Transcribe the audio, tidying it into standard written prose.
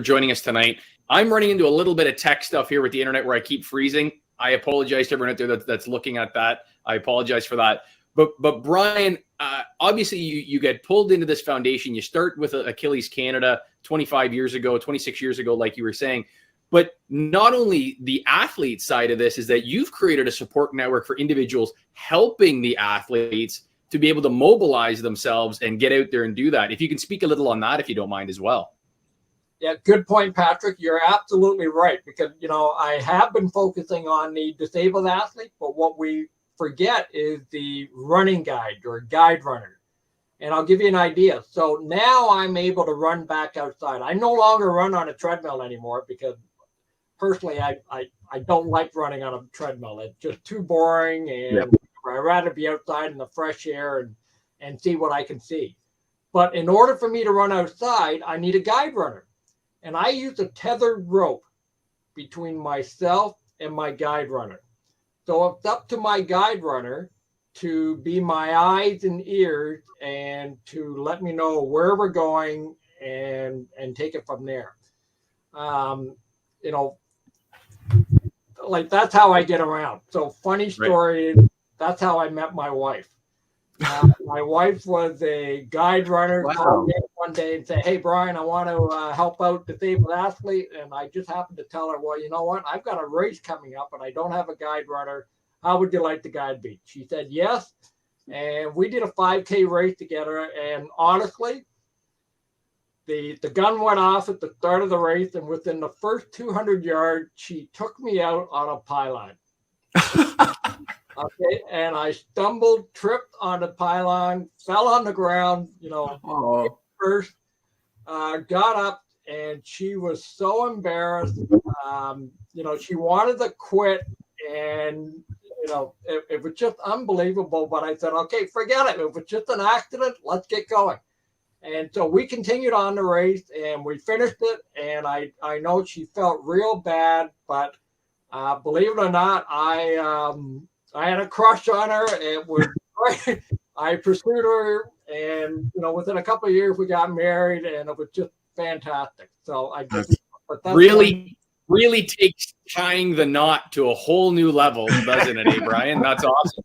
joining us tonight. I'm running into a little bit of tech stuff here with the internet where I keep freezing. I apologize to everyone out there that's looking at that. I apologize for that. But Brian, obviously you get pulled into this foundation. You start with Achilles Canada 25 years ago, 26 years ago, like you were saying. But not only the athlete side of this is that you've created a support network for individuals helping the athletes to be able to mobilize themselves and get out there and do that. If you can speak a little on that, if you don't mind as well. Yeah, good point, Patrick. You're absolutely right, because, I have been focusing on the disabled athlete, but what we forget is the running guide or guide runner. And I'll give you an idea. So now I'm able to run back outside. I no longer run on a treadmill anymore because personally, I don't like running on a treadmill. It's just too boring, and I'd rather be outside in the fresh air and see what I can see. But in order for me to run outside, I need a guide runner. And I use a tethered rope between myself and my guide runner. So it's up to my guide runner to be my eyes and ears and to let me know where we're going and take it from there. Like that's how I get around. So funny story, that's how I met my wife. My wife was a guide runner. Called me one day and said, "Hey, Brian, I want to help out disabled athlete." And I just happened to tell her, "Well, you know what? I've got a race coming up and I don't have a guide runner. How would you like to guide me?" She said, "Yes." And we did a 5K race together. And honestly, the gun went off at the start of the race. And within the first 200 yards, she took me out on a pylon. Okay, and I stumbled, tripped on the pylon, fell on the ground, first, got up, and she was so embarrassed. She wanted to quit, and, it was just unbelievable. But I said, okay, forget it. It was just an accident. Let's get going. And so we continued on the race, and we finished it, and I know she felt real bad, but believe it or not, I had a crush on her. It was great. I pursued her, and within a couple of years we got married, and it was just fantastic. So I just really takes tying the knot to a whole new level, doesn't it, Brian? That's awesome.